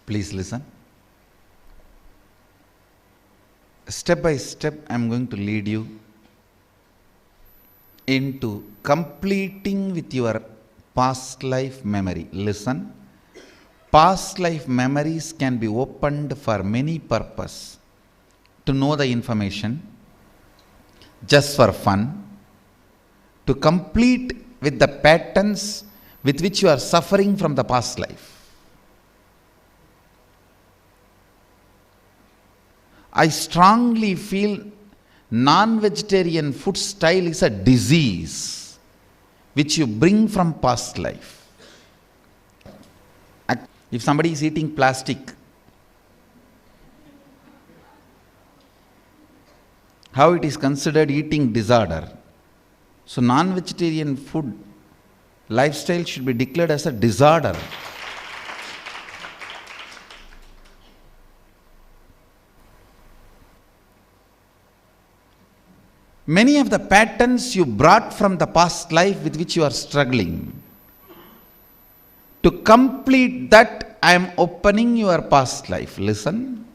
Please listen. Step by step, I am going to lead you into completing with your past life memory. Listen. Past life memories can be opened for many purposes. To know the information, just for fun, to complete with the patterns with which you are suffering from the past life. I strongly feel non-vegetarian food style is a disease which you bring from past life. If somebody is eating plastic, how it is considered eating disorder? So non-vegetarian food lifestyle should be declared as a disorder. Many of the patterns you brought from the past life with which you are struggling. To complete that, I am opening your past life. Listen.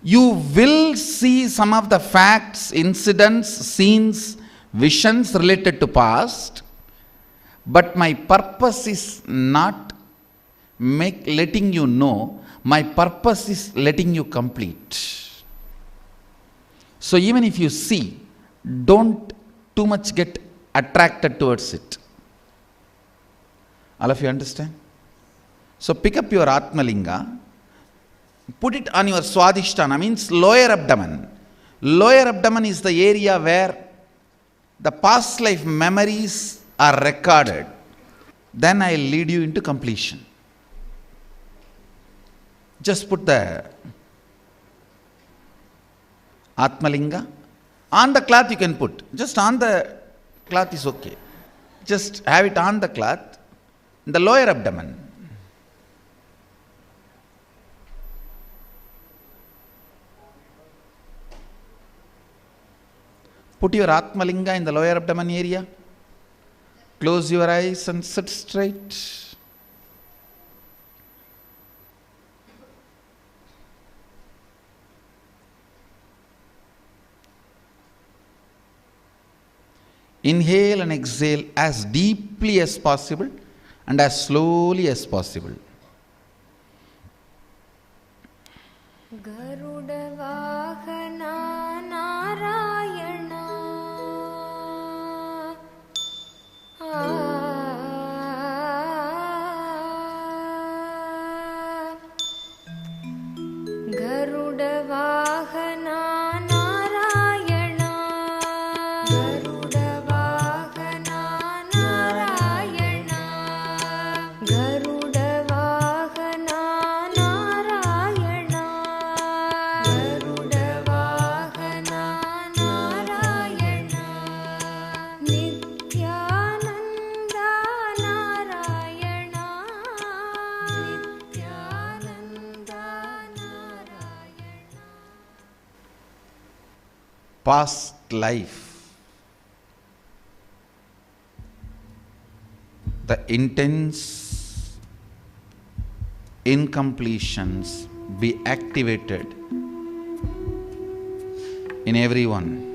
You will see some of the facts, incidents, scenes, visions related to past, but my purpose is not letting you know, my purpose is letting you complete. So even if you see, don't too much get attracted towards it. All of you understand? So pick up your Atmalinga, put it on your Swadhisthana, means lower abdomen. Lower abdomen is the area where the past life memories are recorded. Then I will lead you into completion. Just put the Atmalinga. On the cloth you can put. Just on the cloth is okay. Just have it on the cloth. In the lower abdomen. Put your Atmalinga in the lower abdomen area. Close your eyes and sit straight. Inhale and exhale as deeply as possible and as slowly as possible. Garuda Vahana Narayana Garuda Vahana Narayana Garuda Vahana Narayana Garuda Vahana Narayana Garuda Vahana Narayana Nityananda Narayana Nityananda Narayana. Past life. The intense incompletions be activated in everyone.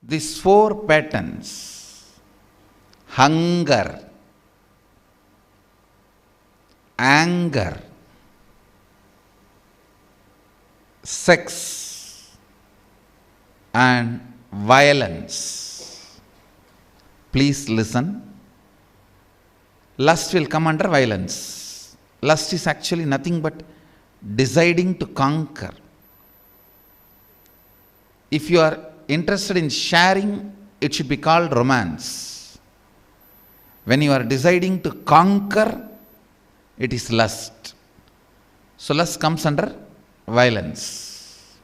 These four patterns: hunger, anger, sex, and violence. Please listen. Lust will come under violence. Lust is actually nothing but deciding to conquer. If you are interested in sharing, it should be called romance. When you are deciding to conquer, it is lust. So lust comes under violence.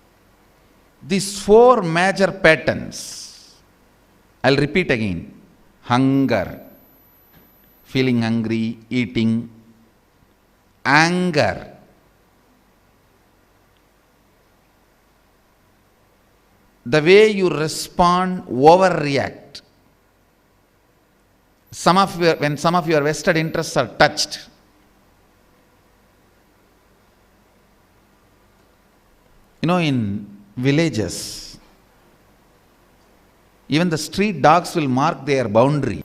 These four major patterns, I'll repeat again: hunger, feeling hungry, eating; anger, the way you respond, overreact. When some of your vested interests are touched, in villages, even the street dogs will mark their boundary.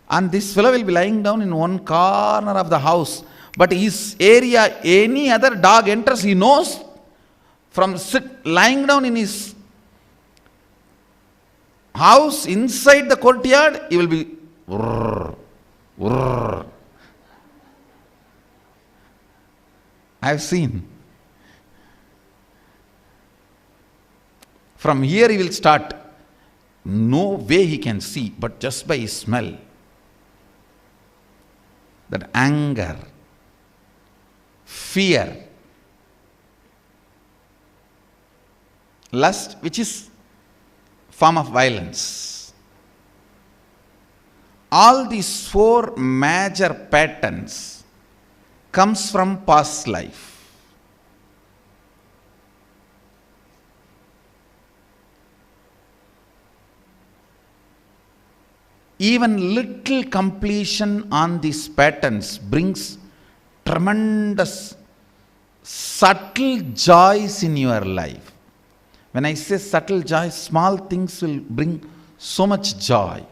And this fellow will be lying down in one corner of the house, but his area, any other dog enters, he knows from lying down in his house inside the courtyard, he will be "Urr, urr." I have seen. From here he will start. No way he can see, but just by his smell. That anger, fear, lust, which is form of violence. All these four major patterns comes from past life. Even little completion on these patterns brings tremendous subtle joys in your life. When I say subtle joy, small things will bring so much joy.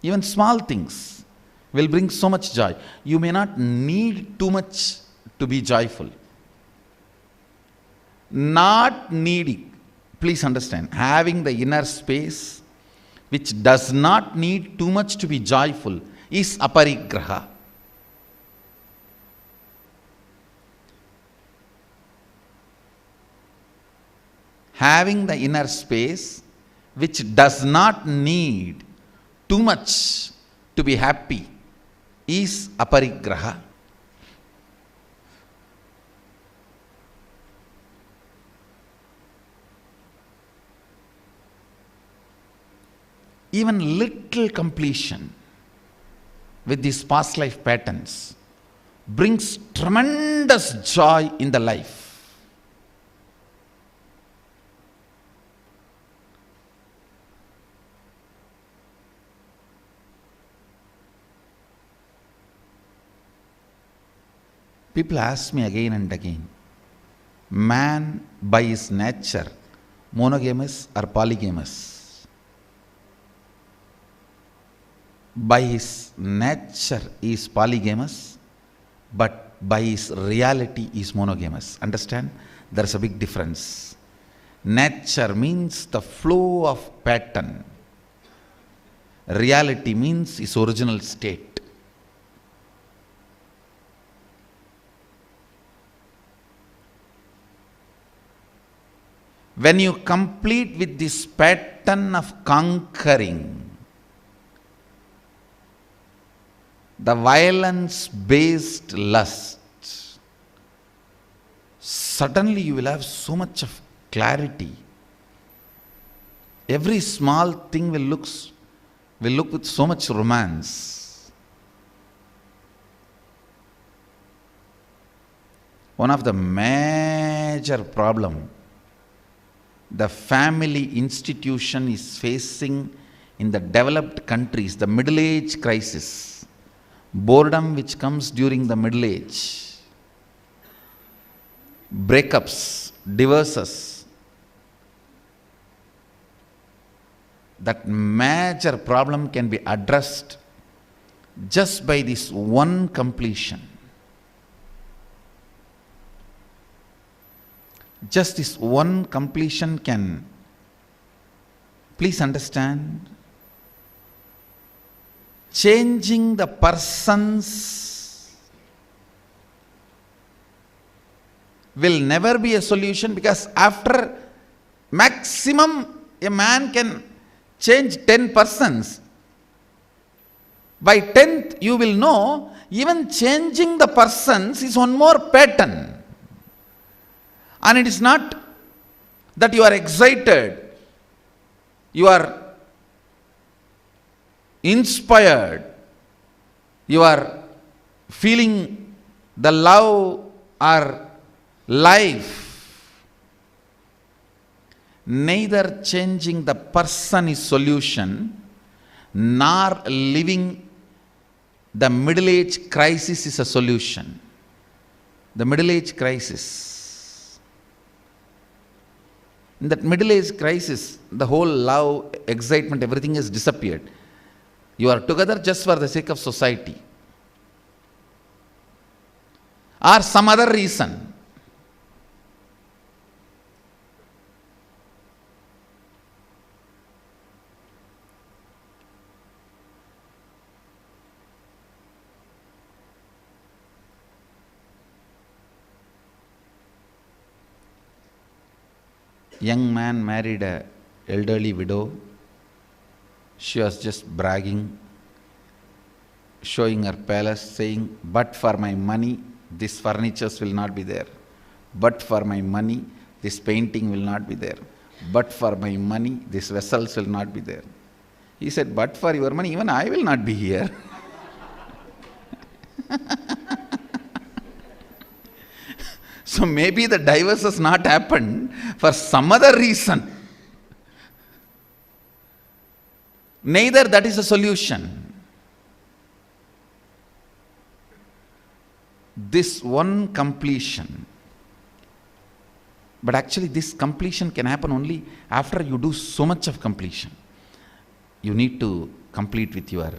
Even small things will bring so much joy. You may not need too much to be joyful. Not needing, please understand, having the inner space which does not need too much to be joyful is aparigraha. Having the inner space which does not need too much to be happy is aparigraha. Even little completion with these past life patterns brings tremendous joy in the life. People ask me again and again, man by his nature, monogamous or polygamous? By his nature he is polygamous, but by his reality he is monogamous. Understand? There is a big difference. Nature means the flow of pattern. Reality means his original state. When you complete with this pattern of conquering, the violence-based lust, suddenly you will have so much of clarity. Every small thing will look with so much romance. One of the major problem the family institution is facing in the developed countries, the middle age crisis, boredom which comes during the middle age, breakups, divorces, that major problem can be addressed just by this one completion. Just this one completion can, please understand, changing the persons will never be a solution, because after maximum a man can change 10 persons. By 10th you will know even changing the persons is one more pattern. And it is not that you are excited, you are inspired, you are feeling the love or life. Neither changing the person is solution, nor living the middle age crisis is a solution. The middle age crisis. In that middle age crisis, the whole love, excitement, everything has disappeared. You are together just for the sake of society or some other reason. Young man married a elderly widow. She was just bragging, showing her palace, saying, but for my money, this furnitures will not be there. But for my money, this painting will not be there. But for my money, these vessels will not be there. He said, but for your money, even I will not be here. So maybe the divorce has not happened for some other reason. Neither that is a solution. This one completion. But actually this completion can happen only after you do so much of completion. You need to complete with your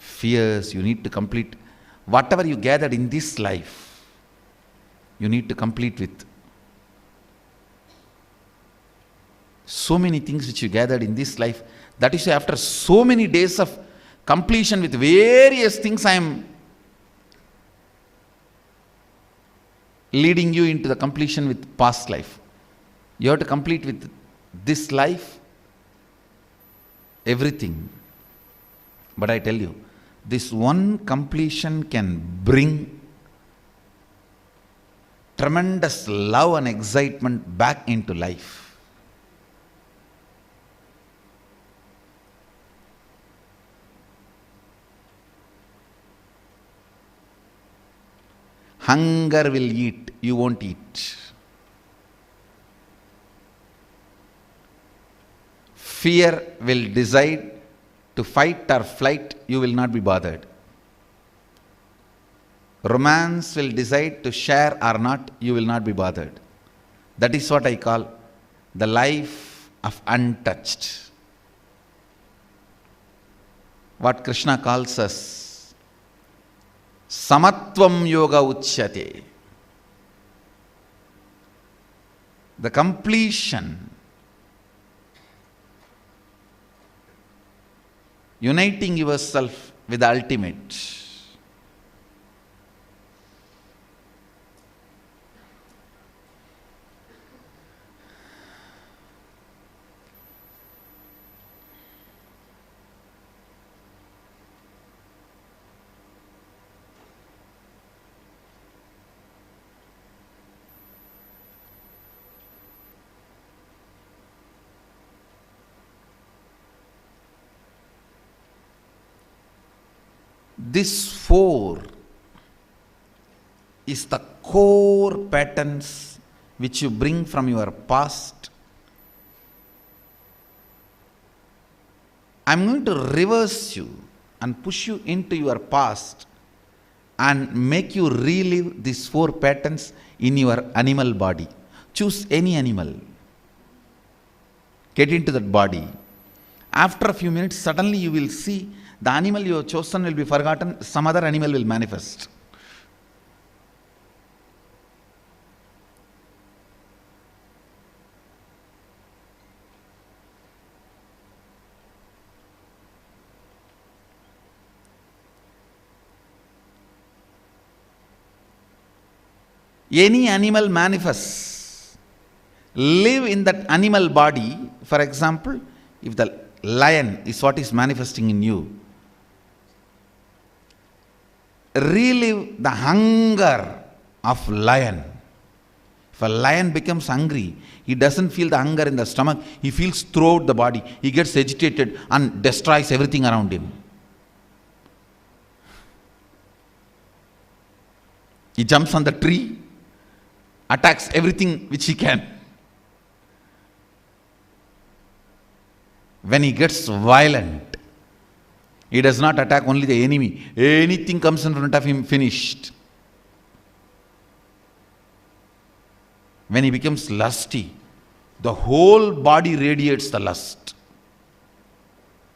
fears, you need to complete whatever you gathered in this life. You need to complete with so many things which you gathered in this life. That is, after so many days of completion with various things, I am leading you into the completion with past life. You have to complete with this life everything. But I tell you, this one completion can bring tremendous love and excitement back into life. Hunger will eat, you won't eat. Fear will decide to fight or flight, you will not be bothered. Romance will decide to share or not, you will not be bothered. That is what I call the life of untouched. What Krishna calls us, Samatvam Yoga Uchyate. The completion, uniting yourself with the ultimate. This four is the core patterns which you bring from your past. I am going to reverse you and push you into your past and make you relive these four patterns in your animal body. Choose any animal. Get into that body. After a few minutes, suddenly you will see the animal you have chosen will be forgotten, some other animal will manifest. Any animal manifests, live in that animal body. For example, if the lion is what is manifesting in you, relive the hunger of lion. If a lion becomes hungry, he doesn't feel the hunger in the stomach, he feels throughout the body. He gets agitated and destroys everything around him. He jumps on the tree, attacks everything which he can. When he gets violent, he does not attack only the enemy. Anything comes in front of him, finished. When he becomes lusty, the whole body radiates the lust.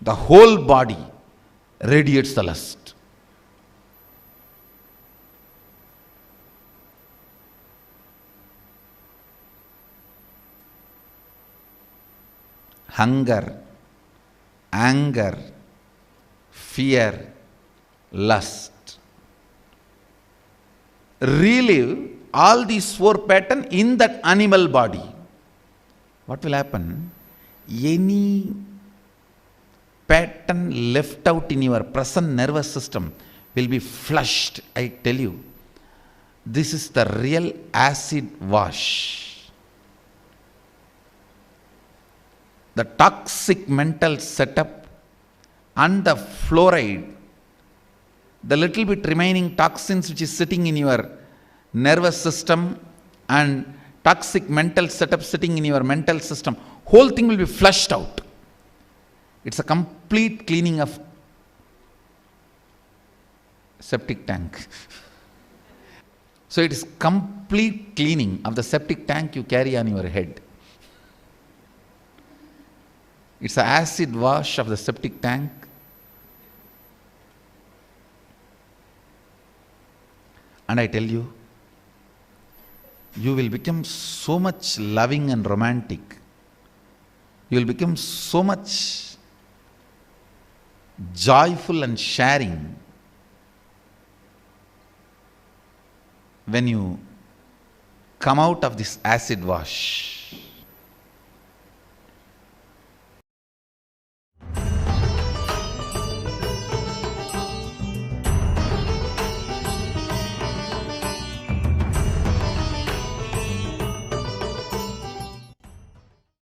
The whole body radiates the lust. Hunger, anger, fear, lust. Relive all these four patterns in that animal body. What will happen? Any pattern left out in your present nervous system will be flushed, I tell you. This is the real acid wash. The toxic mental setup and the fluoride, the little bit remaining toxins which is sitting in your nervous system and toxic mental setup sitting in your mental system, whole thing will be flushed out. It's a complete cleaning of septic tank. So it is complete cleaning of the septic tank you carry on your head. It's an acid wash of the septic tank. And I tell you, you will become so much loving and romantic. You will become so much joyful and sharing when you come out of this acid wash.